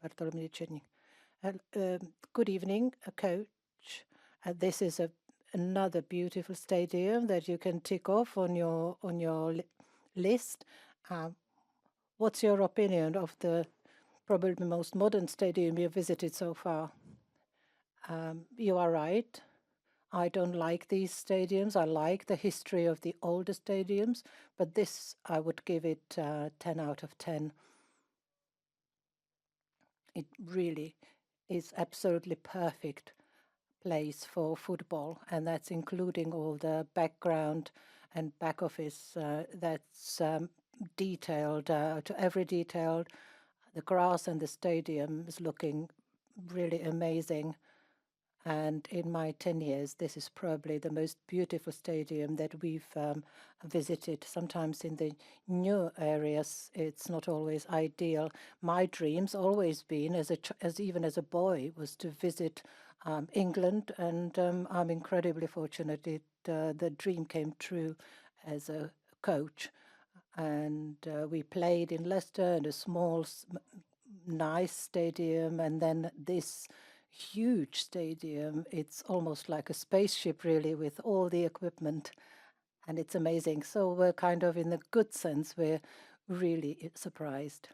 Bartolomei Cherny. Good evening, coach. This is another beautiful stadium that you can tick off on your list. What's your opinion of the probably most modern stadium you visited so far? You are right. I don't like these stadiums. I like the history of the older stadiums, but this I would give it 10 out of 10. It really is absolutely perfect place for football, and that's including all the background and back office that's detailed to every detail. The grass and the stadium is looking really amazing. And in my 10 years, this is probably the most beautiful stadium that we've visited. Sometimes in the new areas, it's not always ideal. My dreams always been, even as a boy, was to visit England, and I'm incredibly fortunate the dream came true as a coach. And we played in Leicester in a small, nice stadium, and then this huge stadium. It's almost like a spaceship, really, with all the equipment, and it's amazing. So we're kind of, in the good sense, we're really surprised.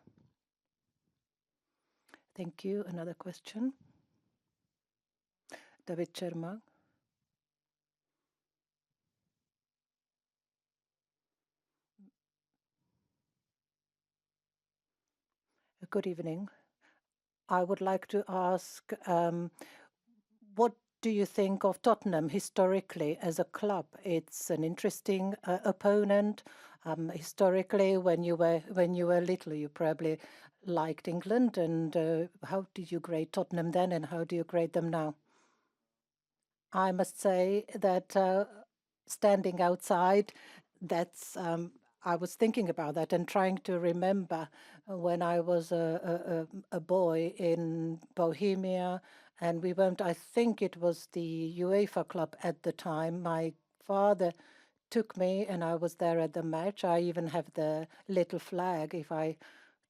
Thank you. Another question. David Sharma. Good evening. I would like to ask, what do you think of Tottenham historically as a club? It's an interesting opponent. Historically, when you were little, you probably liked England. And how did you grade Tottenham then, and how do you grade them now? I must say that standing outside, that's I was thinking about that and trying to remember when I was a boy in Bohemia, and we went, I think it was the UEFA club at the time. My father took me, and I was there at the match. I even have the little flag. If I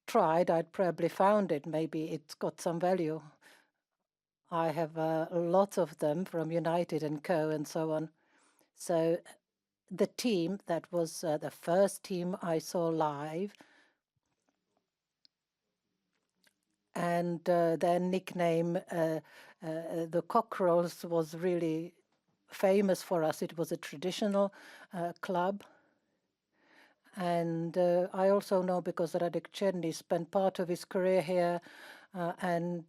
tried, I'd probably found it. Maybe it's got some value. I have lots of them from United and Co. and so on. So the team that was the first team I saw live, and their nickname, the Cockerels, was really famous for us. It was a traditional club. And I also know, because Radek Cherny spent part of his career here, and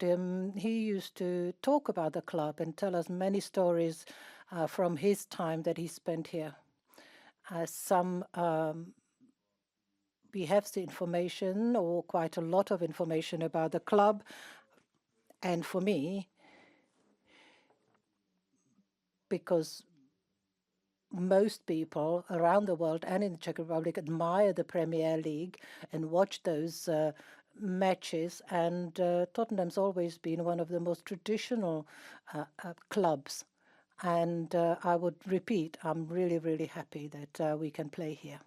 he used to talk about the club and tell us many stories from his time that he spent here. We have the information, or quite a lot of information, about the club. And for me, because most people around the world and in the Czech Republic admire the Premier League and watch those matches, and Tottenham's always been one of the most traditional clubs. And I would repeat, I'm really, really happy that we can play here.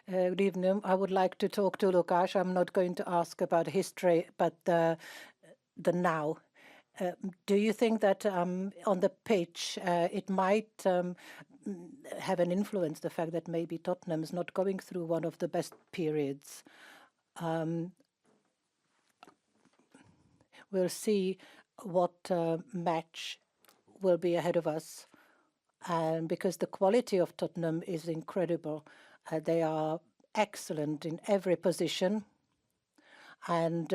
Good evening. I would like to talk to Lukáš. I'm not going to ask about history, but the now. Do you think that on the pitch it might have an influence, the fact that maybe Tottenham is not going through one of the best periods? We'll see what match will be ahead of us. And because the quality of Tottenham is incredible, they are excellent in every position. And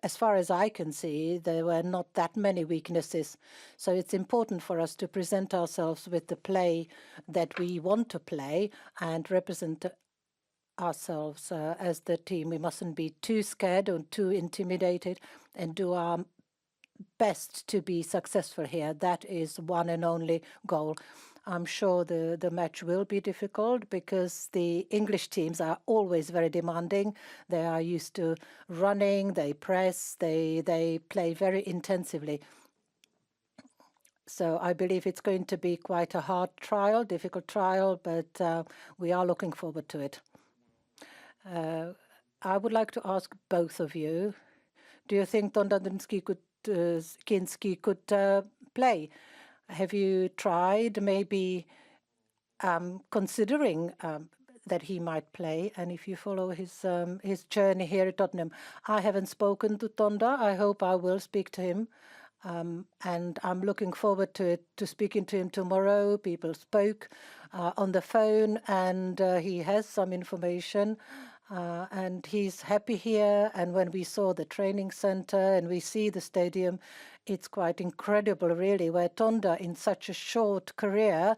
as far as I can see, there were not that many weaknesses. So it's important for us to present ourselves with the play that we want to play and represent ourselves as the team. We mustn't be too scared or too intimidated, and do our best to be successful here. That is one and only goal. I'm sure the match will be difficult, because the English teams are always very demanding. They are used to running, they press, they play very intensively. So I believe it's going to be quite a hard trial, difficult trial, but we are looking forward to it. Uh, I would like to ask both of you, do you think Kinski could play? Have you tried maybe considering that he might play, and if you follow his journey here at Tottenham? I haven't spoken to Tonda. I hope I will speak to him, and I'm looking forward to speaking to him tomorrow. People spoke on the phone, and he has some information. And he's happy here. And when we saw the training center and we see the stadium, it's quite incredible, really, where Tonda, in such a short career,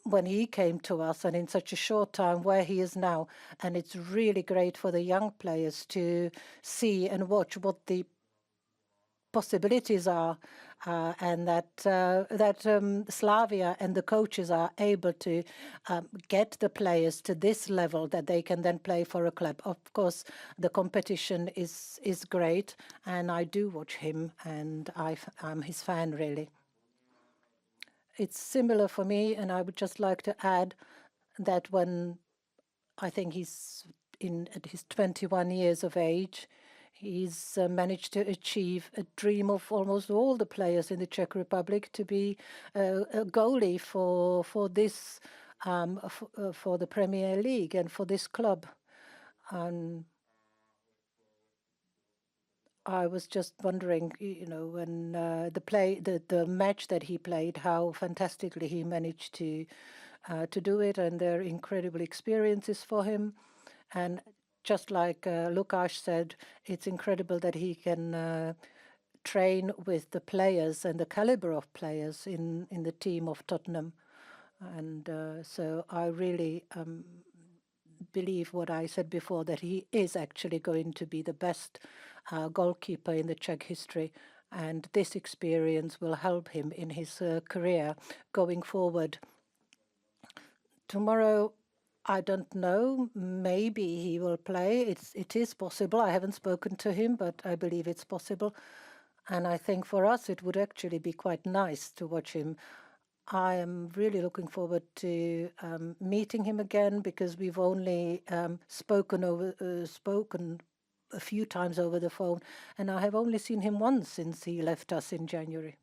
when he came to us, and in such a short time, where he is now. And it's really great for the young players to see and watch what the possibilities are, and that Slavia and the coaches are able to get the players to this level that they can then play for a club. Of course, the competition is great, and I do watch him, and I'm his fan, really. It's similar for me, and I would just like to add that when I think he's at his 21 years of age, he's managed to achieve a dream of almost all the players in the Czech Republic, to be a goalie for this for the Premier League and for this club. And I was just wondering, when the match that he played, how fantastically he managed to do it, and they're incredible experiences for him. And just like Lukáš said, it's incredible that he can train with the players and the caliber of players in the team of Tottenham. And so I really believe what I said before, that he is actually going to be the best goalkeeper in the Czech history. And this experience will help him in his career going forward. Tomorrow, I don't know. Maybe he will play. It is possible. I haven't spoken to him, but I believe it's possible. And I think for us, it would actually be quite nice to watch him. I am really looking forward to meeting him again, because we've only spoken a few times over the phone, and I have only seen him once since he left us in January.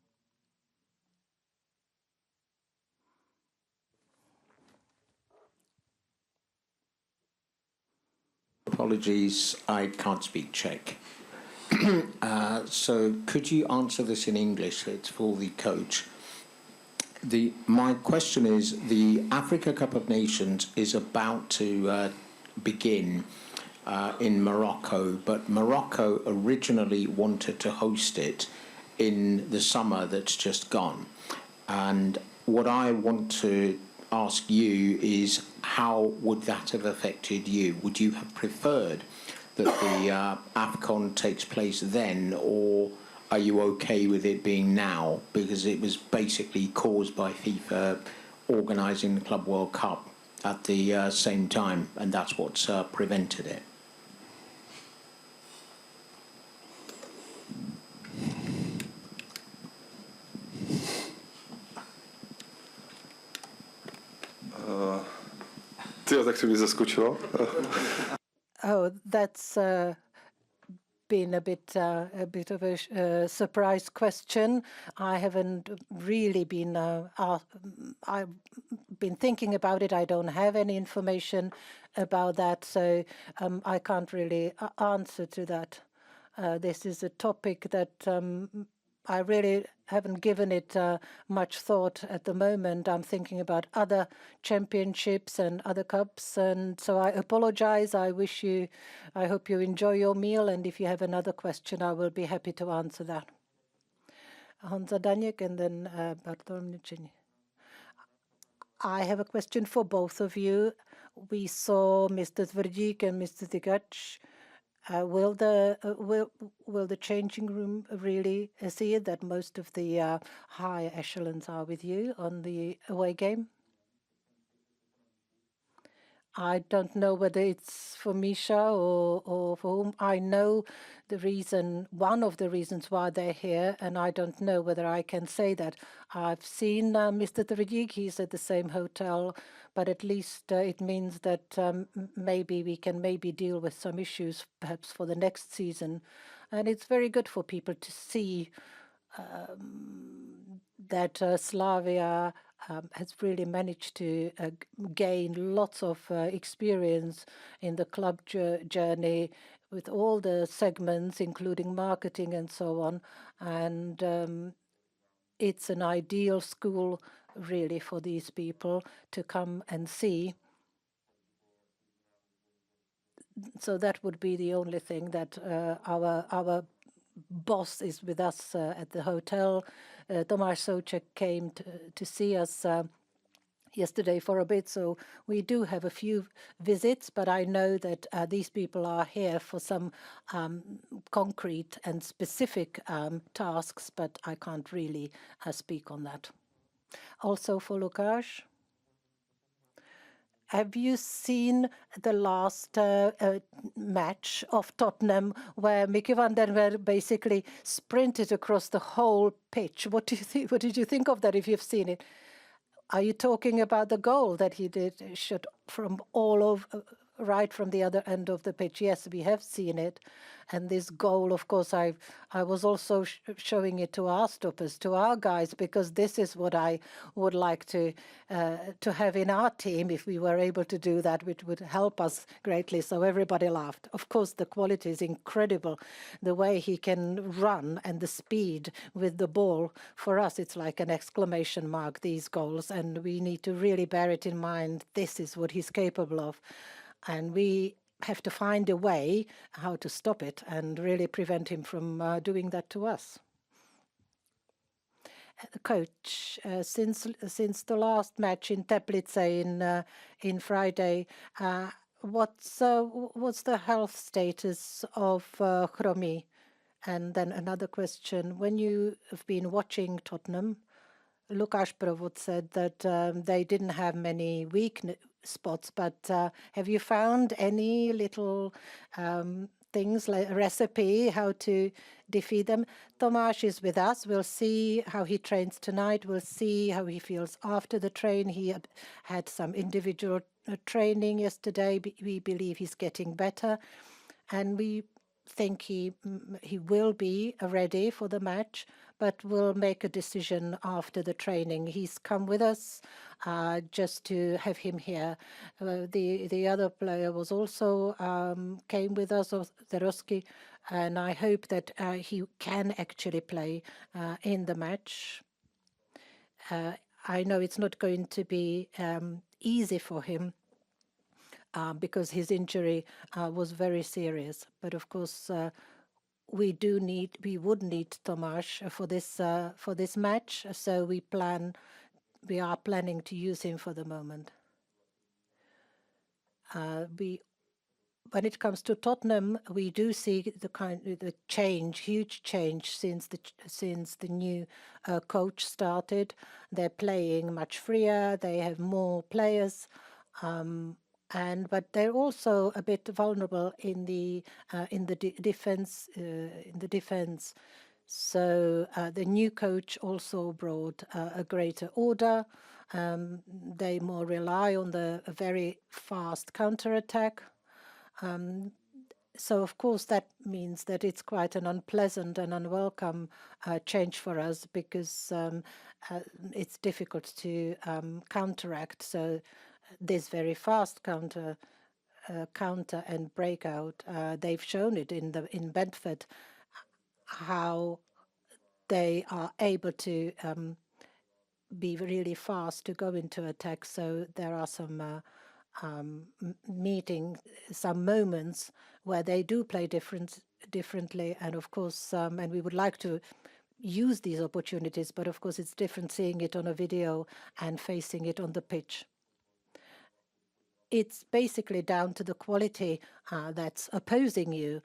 Apologies, I can't speak Czech. So could you answer this in English? It's for the coach. My question is, the Africa Cup of Nations is about to begin in Morocco, but Morocco originally wanted to host it in the summer that's just gone. And what I want to ask you is, how would that have affected you? Would you have preferred that the AFCON takes place then, or are you okay with it being now, because it was basically caused by FIFA organising the Club World Cup at the same time, and that's what's prevented it? Tak si mi zaskočilo. Oh, that's been a bit of a surprise question. I haven't really been. I've been thinking about it. I don't have any information about that, so I can't really answer to that. This is a topic that I really haven't given it much thought at the moment. I'm thinking about other championships and other cups, and so I apologize. I hope you enjoy your meal, and if you have another question, I will be happy to answer that. Honza Daněk and then Bartolomé. I have a question for both of you. We saw Mr. Tvrdík and Mr. Tigac. Will the changing room really see it that most of the higher echelons are with you on the away game? I don't know whether it's for Misha or for whom. I know the reason, one of the reasons why they're here, and I don't know whether I can say that. I've seen Mr. Tvrdik, he's at the same hotel, but at least it means that maybe we can deal with some issues perhaps for the next season. And it's very good for people to see that Slavia has really managed to gain lots of experience in the club journey with all the segments, including marketing and so on. And it's an ideal school, really, for these people to come and see. So that would be the only thing, that our boss is with us at the hotel. Tomáš Souček came to see us yesterday for a bit, so we do have a few visits, but I know that these people are here for some concrete and specific tasks, but I can't really speak on that. Also for Lukáš. Have you seen the last match of Tottenham where Mickey van der Merwe basically sprinted across the whole pitch? What do you think? What did you think of that, if you've seen it? Are you talking about the goal that he did, shot from all over, right from the other end of the pitch? Yes, we have seen it. And this goal, of course, I was also showing it to our stoppers, to our guys, because this is what I would like to have in our team. If we were able to do that, which would help us greatly. So everybody laughed. Of course, the quality is incredible. The way he can run and the speed with the ball, for us, it's like an exclamation mark, these goals. And we need to really bear it in mind. This is what he's capable of. And we have to find a way how to stop it and really prevent him from doing that to us. Coach, since the last match in Teplice in Friday, what's the health status of Chromi? And then another question: when you have been watching Tottenham, Lukáš Provod said that they didn't have many weak spots, but have you found any little things, like a recipe, how to defeat them? Tomáš is with us. We'll see how he trains tonight. We'll see how he feels after the train. He had some individual training yesterday. We believe he's getting better, and we think he will be ready for the match, but we'll make a decision after the training. He's come with us just to have him here. The other player was also came with us, Zeroski, and I hope that he can actually play in the match. I know it's not going to be easy for him, because his injury was very serious. But of course, we would need Tomáš for this match. So we are planning to use him for the moment. When it comes to Tottenham, we do see the huge change since the new coach started. They're playing much freer. They have more players. But they're also a bit vulnerable in the defense. So the new coach also brought a greater order. They more rely on a very fast counterattack. So of course that means that it's quite an unpleasant and unwelcome change for us, because it's difficult to counteract. So this very fast counter and breakout, they've shown it in Bedford, how they are able to be really fast to go into attack. So there are some some moments where they do play differently, and of course, and we would like to use these opportunities, but of course it's different seeing it on a video and facing it on the pitch. It's basically down to the quality that's opposing you.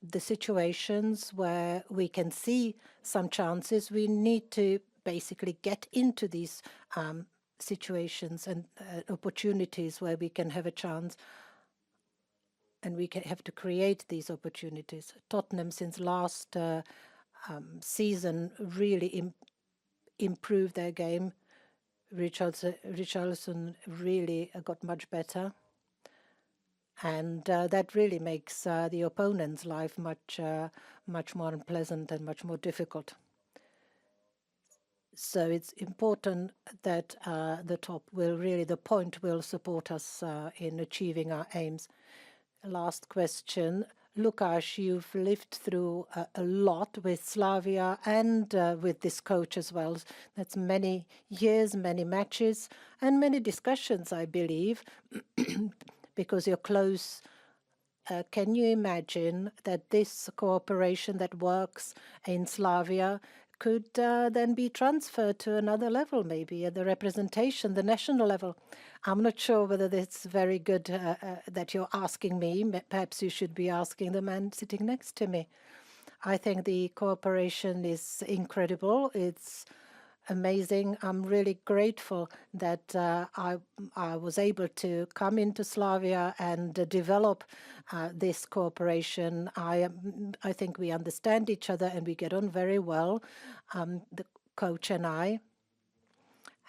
The situations where we can see some chances. We need to basically get into these situations and opportunities where we can have a chance, and we have to create these opportunities. Tottenham, since last season, really improved their game. Richarlison really got much better, and that really makes the opponent's life much more unpleasant and much more difficult. So it's important that the point will support us in achieving our aims. Last question. Lukáš, you've lived through a lot with Slavia and with this coach as well. That's many years, many matches, and many discussions, I believe, because you're close. Can you imagine that this cooperation that works in Slavia could then be transferred to another level, maybe at the representation, the national level? I'm not sure whether it's very good that you're asking me. Perhaps you should be asking the man sitting next to me. I think the cooperation is incredible. It's amazing. I'm really grateful that I was able to come into Slavia and develop this cooperation. I think we understand each other and we get on very well, the coach and I.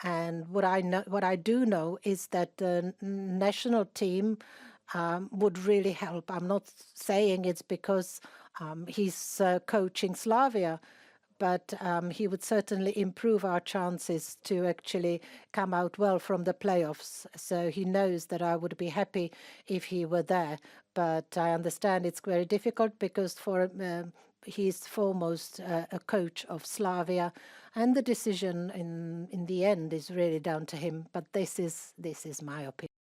And what I do know is that the national team would really help. I'm not saying it's because he's coaching Slavia, but he would certainly improve our chances to actually come out well from the playoffs. So he knows that I would be happy if he were there. But I understand it's very difficult because he's foremost a coach of Slavia, and the decision in the end is really down to him. But this is my opinion.